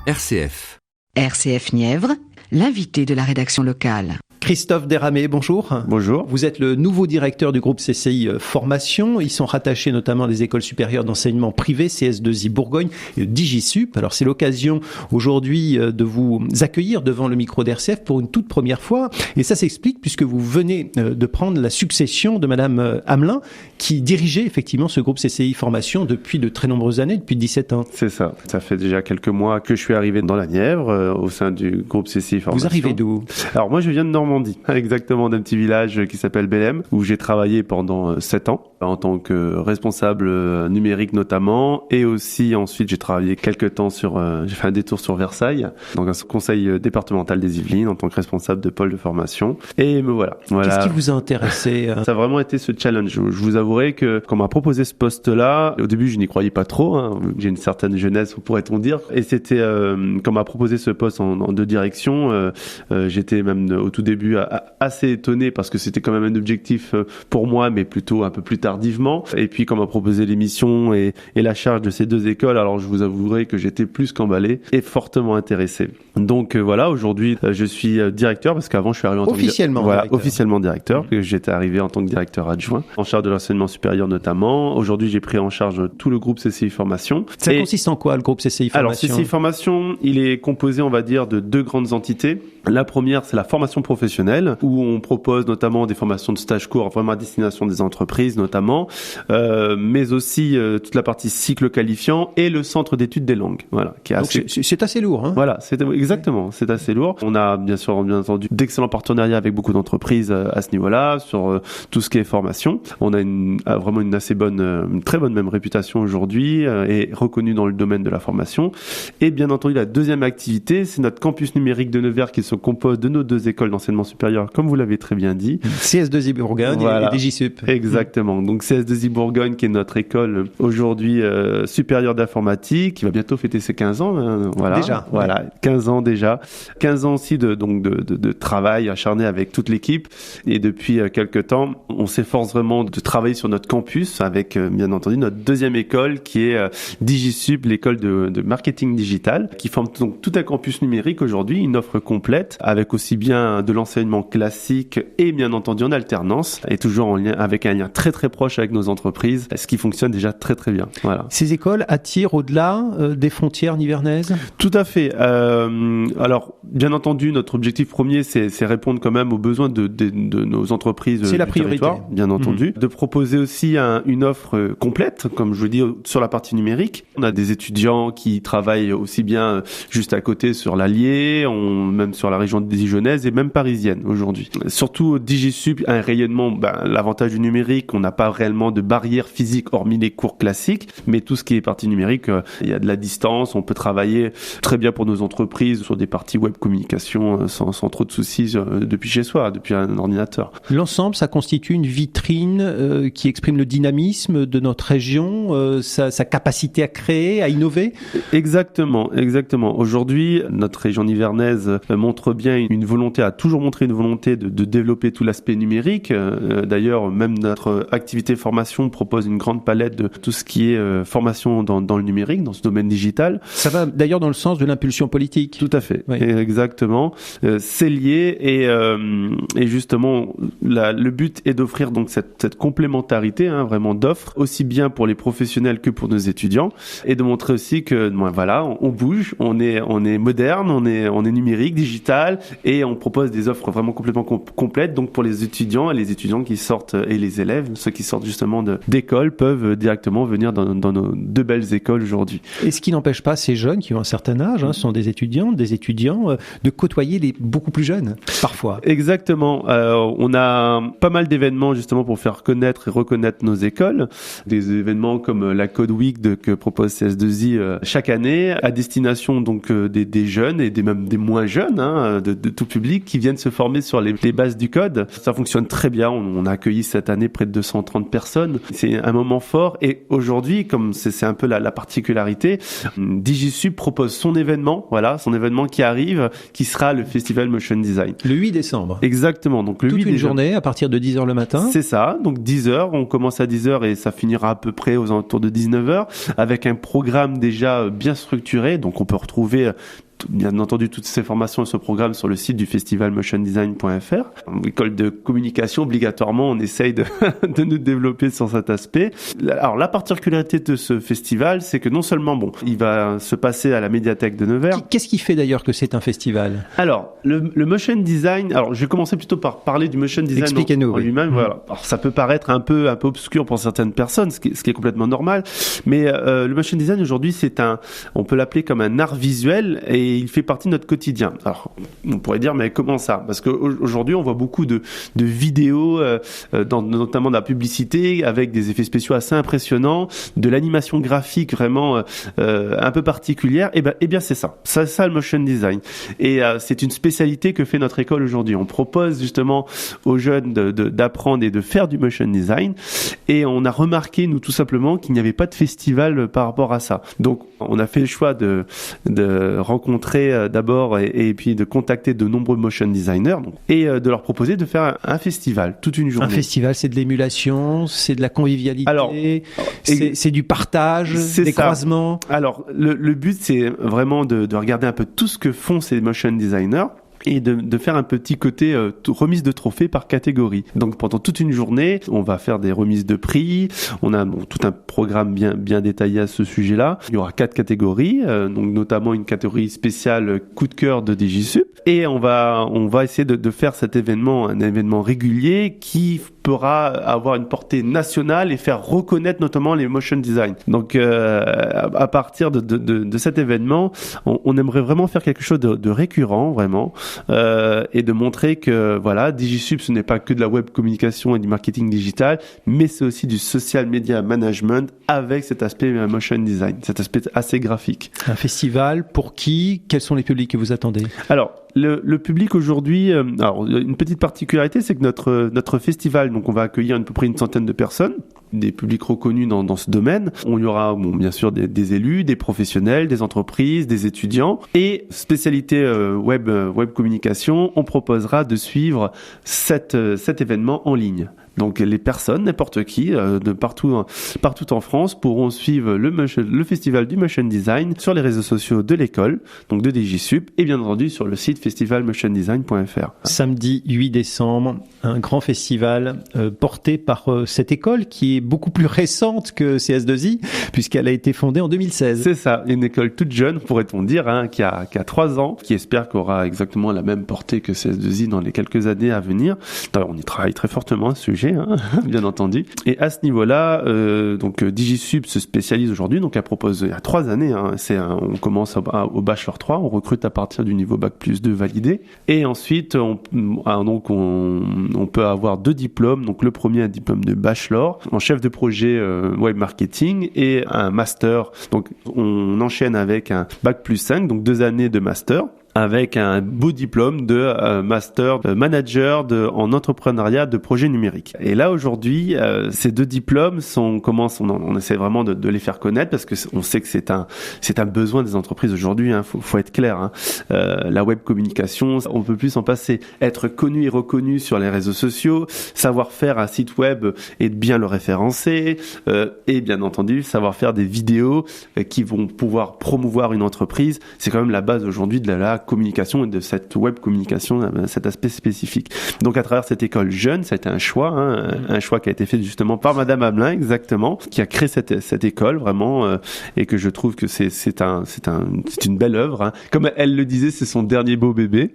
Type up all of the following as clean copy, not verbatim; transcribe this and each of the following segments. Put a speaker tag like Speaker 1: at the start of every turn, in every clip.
Speaker 1: RCF.
Speaker 2: RCF Nièvre, l'invité de la rédaction locale.
Speaker 3: Christophe Desramé, bonjour.
Speaker 4: Bonjour.
Speaker 3: Vous êtes le nouveau directeur du groupe CCI Formation. Ils sont rattachés notamment à des écoles supérieures d'enseignement privé, CS2I Bourgogne et DigiSup. Alors c'est l'occasion aujourd'hui de vous accueillir devant le micro d'RCF pour une toute première fois. Et ça s'explique puisque vous venez de prendre la succession de Madame Hamelin qui dirigeait effectivement ce groupe CCI Formation depuis de très nombreuses années, depuis 17 ans.
Speaker 4: C'est ça. Ça fait déjà quelques mois que je suis arrivé dans la Nièvre au sein du groupe CCI Formation.
Speaker 3: Vous arrivez d'où ?
Speaker 4: Alors moi je viens de Normandie, exactement d'un petit village qui s'appelle Bellem, où j'ai travaillé pendant 7 ans en tant que responsable numérique notamment, et aussi ensuite j'ai travaillé quelques temps j'ai fait un détour sur Versailles, donc un conseil départemental des Yvelines en tant que responsable de pôle de formation. Et me voilà.
Speaker 3: Qu'est-ce qui vous a intéressé ?
Speaker 4: Ça a vraiment été ce challenge. Je vous avouerai que quand on m'a proposé ce poste-là, au début je n'y croyais pas trop, j'ai une certaine jeunesse, pourrait-on dire, et c'était quand on m'a proposé ce poste de direction, j'étais même au tout début assez étonné parce que c'était quand même un objectif pour moi, mais plutôt un peu plus tardivement. Et puis quand on m'a proposé l'émission et la charge de ces deux écoles, alors je vous avouerai que j'étais plus qu'emballé et fortement intéressé. Donc voilà, aujourd'hui je suis directeur parce qu'avant je suis arrivé en tant que officiellement directeur. J'étais arrivé en tant que directeur adjoint, en charge de l'enseignement supérieur notamment. Aujourd'hui j'ai pris en charge tout le groupe CCI Formation.
Speaker 3: Ça consiste en quoi le groupe CCI Formation ?
Speaker 4: Alors CCI Formation, il est composé on va dire de deux grandes entités. La première c'est la formation professionnelle où on propose notamment des formations de stage court vraiment à destination des entreprises notamment, mais aussi toute la partie cycle qualifiant et le centre d'études des langues. Voilà, qui est assez...
Speaker 3: c'est assez lourd. Hein,
Speaker 4: voilà, c'est assez lourd. On a bien entendu d'excellents partenariats avec beaucoup d'entreprises à ce niveau-là sur tout ce qui est formation. On a vraiment une très bonne même réputation aujourd'hui et reconnue dans le domaine de la formation. Et bien entendu, la deuxième activité, c'est notre campus numérique de Nevers qui se compose de nos deux écoles d'enseignement supérieur, comme vous l'avez très bien dit.
Speaker 3: CS2I Bourgogne et DigiSup.
Speaker 4: Exactement. Donc CS2I Bourgogne qui est notre école aujourd'hui supérieure d'informatique, qui va bientôt fêter ses 15 ans.
Speaker 3: Déjà.
Speaker 4: Voilà, 15 ans déjà. 15 ans aussi de travail acharné avec toute l'équipe. Et depuis quelques temps, on s'efforce vraiment de travailler sur notre campus avec bien entendu notre deuxième école qui est DigiSup, l'école de marketing digital, qui forme donc tout un campus numérique aujourd'hui, une offre complète avec aussi bien de l'enseignement classique et bien entendu en alternance et toujours en lien avec un lien très très proche avec nos entreprises, ce qui fonctionne déjà très très bien. Voilà.
Speaker 3: Ces écoles attirent au-delà des frontières nivernaises ?
Speaker 4: Tout à fait. Alors bien entendu, notre objectif premier, c'est répondre quand même aux besoins de nos entreprises.
Speaker 3: C'est la priorité.
Speaker 4: Territoire, bien entendu. De proposer aussi une offre complète, comme je vous dis, sur la partie numérique. On a des étudiants qui travaillent aussi bien juste à côté sur l'Allier, même sur la région dijonnaise et même parisienne aujourd'hui. Surtout DigiSup a un rayonnement, l'avantage du numérique, on n'a pas réellement de barrière physique hormis les cours classiques, mais tout ce qui est partie numérique, il y a de la distance, on peut travailler très bien pour nos entreprises sur des parties web communication sans trop de soucis depuis chez soi, depuis un ordinateur.
Speaker 3: L'ensemble, ça constitue une vitrine qui exprime le dynamisme de notre région, sa capacité à créer, à innover.
Speaker 4: Exactement. Aujourd'hui, notre région nivernaise montre bien a toujours montré une volonté de développer tout l'aspect numérique. D'ailleurs, même notre activité formation propose une grande palette de tout ce qui est formation dans le numérique, dans ce domaine digital.
Speaker 3: Ça va d'ailleurs dans le sens de l'impulsion politique.
Speaker 4: Tout à fait, oui. Exactement. C'est lié et justement, le but est d'offrir donc cette complémentarité, vraiment d'offres, aussi bien pour les professionnels que pour nos étudiants, et de montrer aussi que on bouge, on est moderne, on est numérique, digital, et on propose des offres vraiment complètement complètes. Donc pour les étudiants qui sortent et les élèves, ceux qui sortent justement d'école, peuvent directement venir dans nos deux belles écoles aujourd'hui.
Speaker 3: Et ce qui n'empêche pas ces jeunes qui ont un certain âge, ce sont des étudiants, de côtoyer les beaucoup plus jeunes, parfois.
Speaker 4: Exactement. On a pas mal d'événements justement pour faire connaître et reconnaître nos écoles. Des événements comme la Code Week que propose CS2I chaque année, à destination donc des jeunes et même des moins jeunes, de tout public qui viennent se former sur les bases du code. Ça fonctionne très bien. On a accueilli cette année près de 230 230 personnes. C'est un moment fort. Et aujourd'hui, comme c'est un peu la particularité, DigiSup propose son événement, son événement qui arrive, qui sera le Festival Motion Design.
Speaker 3: Le 8 décembre.
Speaker 4: Exactement. Donc,
Speaker 3: toute une journée à partir de 10h le matin.
Speaker 4: C'est ça. Donc, 10h. On commence à 10h et ça finira à peu près aux alentours de 19h avec un programme déjà bien structuré. Donc, on peut retrouver bien entendu toutes ces formations et ce programme sur le site du festival motiondesign.fr. École de communication, obligatoirement, on essaye de nous développer sur cet aspect. Alors, la particularité de ce festival, c'est que non seulement, il va se passer à la médiathèque de Nevers.
Speaker 3: Qu'est-ce qui fait d'ailleurs que c'est un festival?
Speaker 4: Alors, le motion design, je vais commencer plutôt par parler du motion design
Speaker 3: Expliquez-nous,
Speaker 4: en lui-même. Voilà. Alors, ça peut paraître un peu obscur pour certaines personnes, ce qui est complètement normal, mais le motion design aujourd'hui, on peut l'appeler comme un art visuel et il fait partie de notre quotidien. Alors, on pourrait dire, mais comment ça? Parce qu'aujourd'hui, on voit beaucoup de vidéos, notamment de la publicité, avec des effets spéciaux assez impressionnants, de l'animation graphique vraiment un peu particulière. Et bien, c'est ça. C'est ça le motion design. Et c'est une spécialité que fait notre école aujourd'hui. On propose justement aux jeunes d'apprendre et de faire du motion design. Et on a remarqué, nous, tout simplement, qu'il n'y avait pas de festival par rapport à ça. Donc, on a fait le choix de rencontrer d'abord et puis de contacter de nombreux motion designers et de leur proposer de faire un festival toute une journée.
Speaker 3: Un festival, c'est de l'émulation, c'est de la convivialité, alors, c'est du partage, des croisements.
Speaker 4: Alors le but, c'est vraiment de regarder un peu tout ce que font ces motion designers et de faire un petit côté remise de trophées par catégorie. Donc pendant toute une journée, on va faire des remises de prix, on a tout un programme bien détaillé à ce sujet-là. Il y aura 4 catégories, donc notamment une catégorie spéciale coup de cœur de DigiSup, et on va essayer de faire cet événement un événement régulier qui pourra avoir une portée nationale et faire reconnaître notamment les motion design. Donc à partir de cet événement, on aimerait vraiment faire quelque chose de récurrent vraiment. Et de montrer que DigiSup, ce n'est pas que de la web communication et du marketing digital, mais c'est aussi du social media management avec cet aspect motion design, cet aspect assez graphique.
Speaker 3: Un festival pour qui? Quels sont les publics que vous attendez?
Speaker 4: Alors, le public aujourd'hui, une petite particularité, c'est que notre festival, donc on va accueillir à peu près une centaine de personnes, des publics reconnus dans ce domaine. On y aura bien sûr des élus, des professionnels, des entreprises, des étudiants et web communication. On proposera de suivre cet événement en ligne. Donc les personnes, n'importe qui, de partout en France, pourront suivre le festival du motion design sur les réseaux sociaux de l'école, donc de DigiSup, et bien entendu sur le site festivalmotiondesign.fr.
Speaker 3: Samedi 8 décembre, un grand festival porté par cette école qui est beaucoup plus récente que CS2I, puisqu'elle a été fondée en 2016.
Speaker 4: C'est ça, une école toute jeune, pourrait-on dire, qui a 3 ans, qui espère qu'aura exactement la même portée que CS2I dans les quelques années à venir. Alors, on y travaille très fortement à ce sujet. Bien entendu. Et à ce niveau-là, donc DigiSup se spécialise aujourd'hui, donc elle propose il y a 3 années. On commence au bachelor 3, on recrute à partir du niveau bac plus 2 validé, et ensuite on peut avoir 2 diplômes. Donc le premier, un diplôme de bachelor en chef de projet web marketing et un master. Donc on enchaîne avec un bac plus 5, donc 2 années de master, avec un beau diplôme de master manager en entrepreneuriat de projets numériques. Et là aujourd'hui, ces 2 diplômes on essaie vraiment de les faire connaître parce que on sait que c'est un besoin des entreprises aujourd'hui. Faut être clair. La web communication, on peut plus s'en passer. Être connu et reconnu sur les réseaux sociaux, savoir faire un site web et de bien le référencer, et bien entendu savoir faire des vidéos qui vont pouvoir promouvoir une entreprise. C'est quand même la base aujourd'hui de la communication et de cette web communication, cet aspect spécifique. Donc à travers cette école jeune, ça a été un choix qui a été fait justement par Madame Hamelin, exactement, qui a créé cette école vraiment, et que je trouve que c'est une belle œuvre. Comme elle le disait, c'est son dernier beau bébé.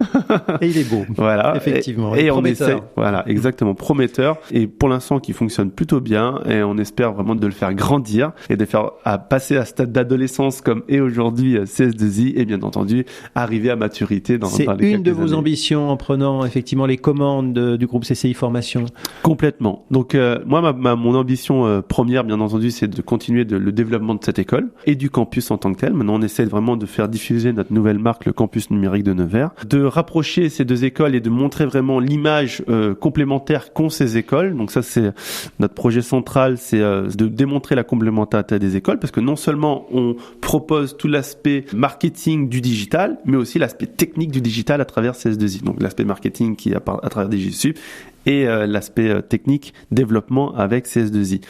Speaker 3: Et il est beau.
Speaker 4: Voilà.
Speaker 3: Effectivement.
Speaker 4: Et on essaie, exactement, prometteur, et pour l'instant qui fonctionne plutôt bien, et on espère vraiment de le faire grandir et de faire passer à stade d'adolescence comme est aujourd'hui CS2I, et bien entendu arriver à à maturité dans les quelques années.
Speaker 3: C'est une de vos ambitions en prenant effectivement les commandes du groupe CCI Formation.
Speaker 4: Complètement. Donc moi, mon ambition première, bien entendu, c'est de continuer le développement de cette école et du campus en tant que tel. Maintenant, on essaie vraiment de faire diffuser notre nouvelle marque, le campus numérique de Nevers, de rapprocher ces deux écoles et de montrer vraiment l'image complémentaire qu'ont ces écoles. Donc ça, c'est notre projet central, c'est de démontrer la complémentarité des écoles, parce que non seulement on propose tout l'aspect marketing du digital, mais aussi l'aspect technique du digital à travers CS2I. Donc l'aspect marketing qui est à travers DigiSup et l'aspect technique développement avec CS2I.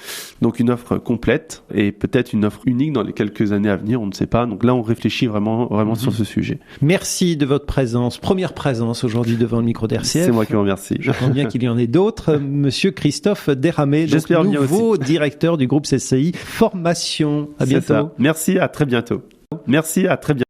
Speaker 4: Donc une offre complète et peut-être une offre unique dans les quelques années à venir, on ne sait pas. Donc là, on réfléchit vraiment sur ce sujet.
Speaker 3: Merci de votre présence, première présence aujourd'hui devant le micro d'RCF.
Speaker 4: C'est moi qui vous remercie.
Speaker 3: J'entends bien qu'il y en ait d'autres. Monsieur Christophe Desramé, nouveau directeur du groupe CCI Formation. À bientôt.
Speaker 4: Merci, à très bientôt. Merci, à très bientôt.